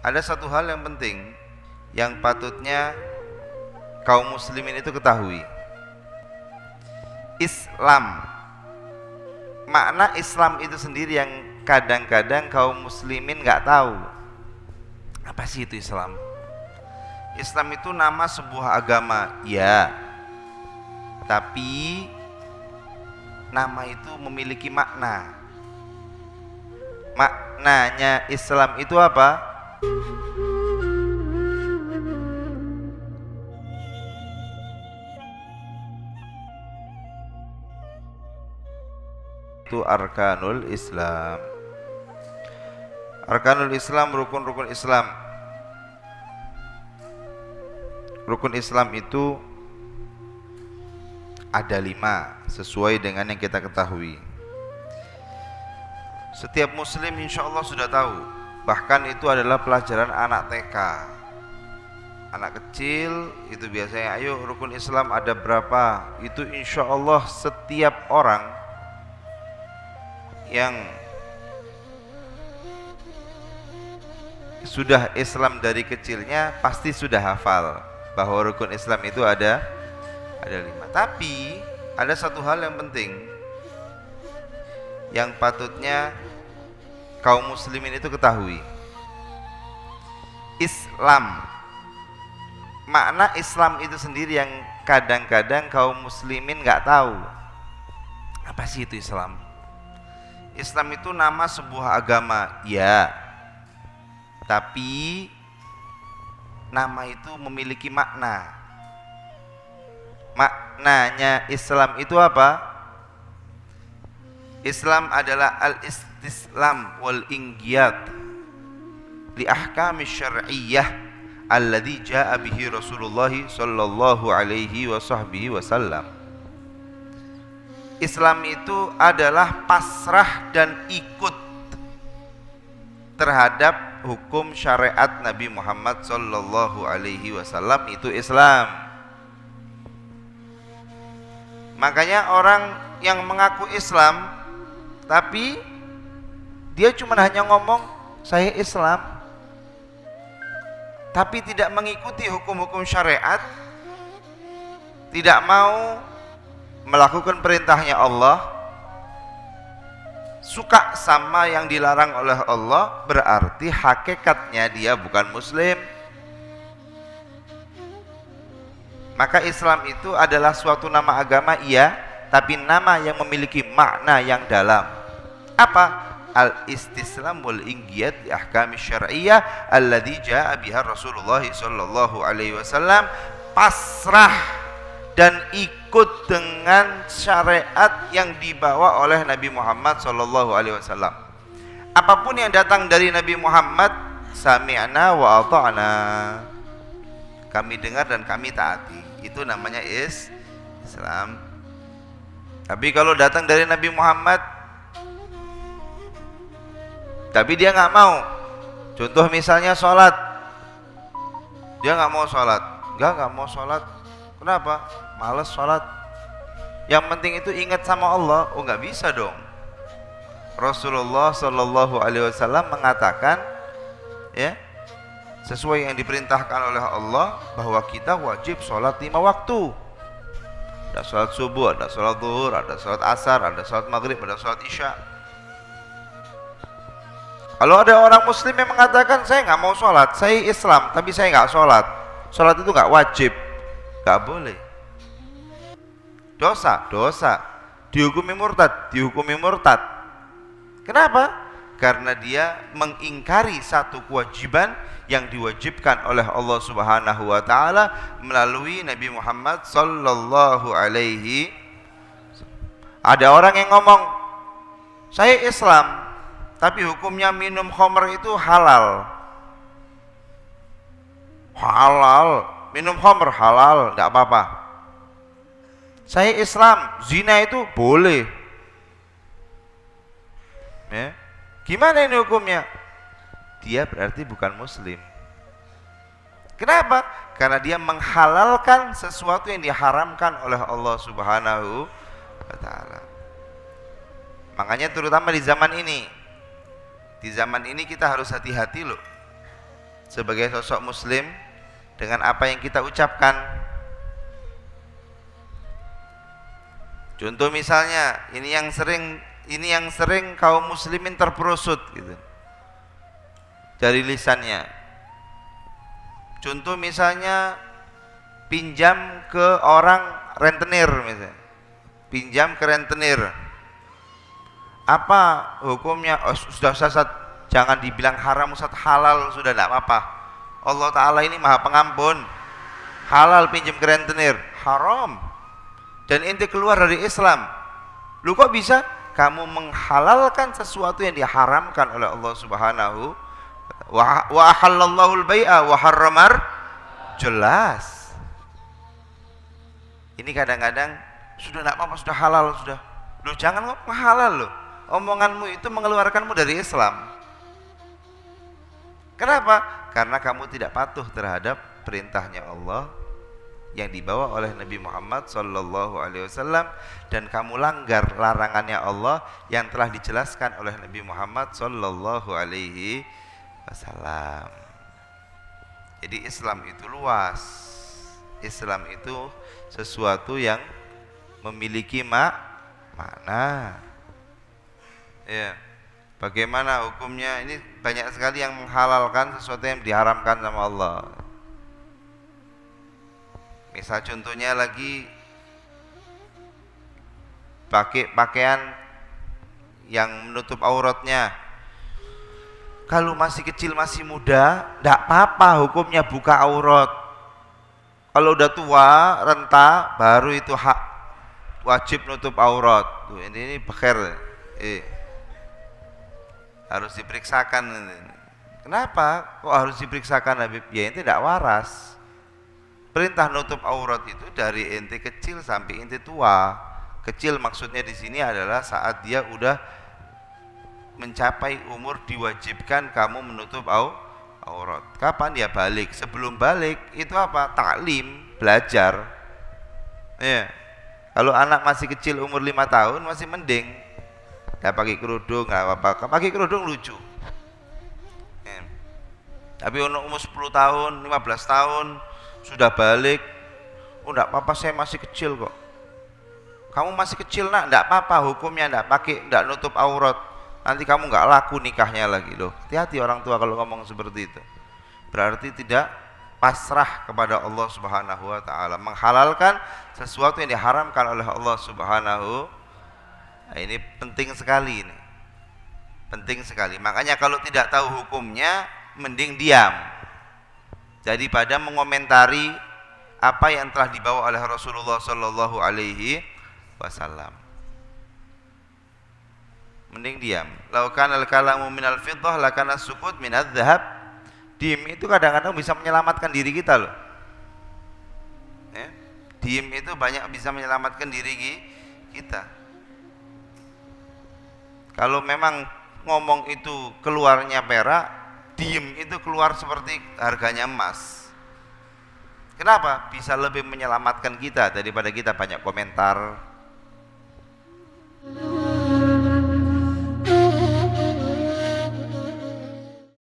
ada satu hal yang penting yang patutnya kaum muslimin itu ketahui. Islam, makna Islam itu sendiri yang kadang-kadang kaum muslimin nggak tahu. Apa sih itu Islam? Islam itu nama sebuah agama, ya. Tapi nama itu memiliki makna. Maknanya Islam itu apa? Itu arkanul Islam. Arkanul Islam, rukun-rukun Islam. Rukun Islam itu ada 5 sesuai dengan yang kita ketahui. Setiap muslim insya Allah sudah tahu. Bahkan itu adalah pelajaran anak TK. Anak kecil itu biasanya, ayo rukun Islam ada berapa? Itu insya Allah setiap orang yang sudah Islam dari kecilnya pasti sudah hafal bahwa rukun Islam itu ada 5. Tapi ada satu hal yang penting yang patutnya kaum muslimin itu ketahui. Islam, makna Islam itu sendiri yang kadang-kadang kaum muslimin nggak tahu. Apa sih itu Islam? Islam itu nama sebuah agama, ya. Tapi nama itu memiliki makna. Maknanya Islam itu apa? Islam adalah al-istislam wal inqiyad li ahkami syar'iyyah alladzi jaa bihi Rasulullah sallallahu alaihi wasallam. Islam itu adalah pasrah dan ikut terhadap hukum syariat Nabi Muhammad sallallahu alaihi wasallam, itu Islam. Makanya orang yang mengaku Islam tapi dia cuma hanya ngomong saya Islam, tapi tidak mengikuti hukum-hukum syariat, tidak mau melakukan perintahnya Allah, suka sama yang dilarang oleh Allah, berarti hakikatnya dia bukan muslim. Maka Islam itu adalah suatu nama agama, iya, tapi nama yang memiliki makna yang dalam. Apa? Al-istislam wal inqiyad li ahkami syar'iyyah alladzi jaa biha Rasulullah sallallahu alaihi wasallam. Pasrah dan ikut dengan syariat yang dibawa oleh Nabi Muhammad sallallahu alaihi wasallam. Apapun yang datang dari Nabi Muhammad, sami'na wa ata'na. Kami dengar dan kami taati. Itu namanya Islam. Tapi kalau datang dari Nabi Muhammad tapi dia nggak mau, contoh misalnya sholat, dia nggak mau sholat, nggak mau sholat, kenapa? Males sholat. Yang penting itu ingat sama Allah. Oh, nggak bisa dong. Rasulullah Shallallahu Alaihi Wasallam mengatakan, ya, sesuai yang diperintahkan oleh Allah, bahwa kita wajib sholat 5 waktu. Ada sholat subuh, ada sholat zuhur, ada sholat asar, ada sholat maghrib, ada sholat isya. Kalau ada orang muslim yang mengatakan saya nggak mau sholat, saya Islam tapi saya nggak sholat, sholat itu nggak wajib, nggak boleh, dosa, dihukumi murtad. Kenapa? Karena dia mengingkari satu kewajiban yang diwajibkan oleh Allah Subhanahu wa taala melalui Nabi Muhammad sallallahu alaihi. Ada orang yang ngomong, saya Islam tapi hukumnya minum khamr itu halal. Minum khamr halal, enggak apa-apa. Saya Islam, zina itu boleh. Ya. Gimana ini hukumnya? Dia berarti bukan muslim. Kenapa? Karena dia menghalalkan sesuatu yang diharamkan oleh Allah Subhanahu wa taala. Makanya terutama di zaman ini kita harus hati-hati loh. sebagai sosok muslim dengan apa yang kita ucapkan. Contoh misalnya, ini yang sering kaum muslimin terperosot gitu dari lisannya. Contoh misalnya pinjam ke orang rentenir misalnya. Pinjam ke rentenir. Apa hukumnya? Oh, sudah Ustaz, jangan dibilang haram Ustaz, halal sudah, tidak apa-apa. Allah Ta'ala ini maha pengampun. Halal pinjam ke rentenir, haram. Dan ente keluar dari Islam. Lu kok bisa kamu menghalalkan sesuatu yang diharamkan oleh Allah Subhanahu wa ahallallahu al-bai'a wa harramar? Jelas. Ini kadang-kadang sudah enggak apa-apa, sudah halal sudah. Lu jangan ngomong halal lu. Omonganmu itu mengeluarkanmu dari Islam. Kenapa? Karena kamu tidak patuh terhadap perintahnya Allah yang dibawa oleh Nabi Muhammad sallallahu alaihi wasallam, dan kamu langgar larangannya Allah yang telah dijelaskan oleh Nabi Muhammad sallallahu alaihi wasallam. Jadi Islam itu luas. Islam itu sesuatu yang memiliki makna. Ya. Bagaimana hukumnya? Ini banyak sekali yang menghalalkan sesuatu yang diharamkan sama Allah. Misal contohnya lagi pakai pakaian yang menutup auratnya. Kalau masih kecil, masih muda, tidak apa-apa hukumnya buka aurat. Kalau udah tua, renta, baru itu hak wajib nutup aurat. Tuh, ini bekir. Harus diperiksakan. Kenapa? Kok harus diperiksakan Habib? Ya ente tidak waras. Perintah nutup aurat itu dari ente kecil sampai ente tua. Kecil maksudnya di sini adalah saat dia udah mencapai umur diwajibkan kamu menutup aurat. Kapan dia balik? Sebelum balik itu apa? Taklim, belajar. Ya. Kalau anak masih kecil umur 5 tahun masih mending. Nggak pakai kerudung, nggak apa-apa. Pakai kerudung lucu. Ya. Tapi umur 10 tahun, 15 tahun sudah balik, oh enggak apa-apa, saya masih kecil kok. Kamu masih kecil nak, enggak apa-apa hukumnya, enggak pakai, enggak nutup aurat. Nanti kamu enggak laku nikahnya lagi loh. Hati-hati orang tua kalau ngomong seperti itu. Berarti tidak pasrah kepada Allah Subhanahu wa taala, menghalalkan sesuatu yang diharamkan oleh Allah Subhanahu. Nah, ini penting sekali ini. Penting sekali. Makanya kalau tidak tahu hukumnya mending diam. Jadi pada mengomentari apa yang telah dibawa oleh Rasulullah sallallahu alaihi wasallam. Mending diam. Lau kana al-kalamu minal fiddah la kana as-sukut minadz dzahab. Diam itu kadang-kadang bisa menyelamatkan diri kita loh. Ya. Diam itu banyak bisa menyelamatkan diri kita. Kalau memang ngomong itu keluarnya perak, diem itu keluar seperti harganya emas. Kenapa? Bisa lebih menyelamatkan kita daripada kita banyak komentar,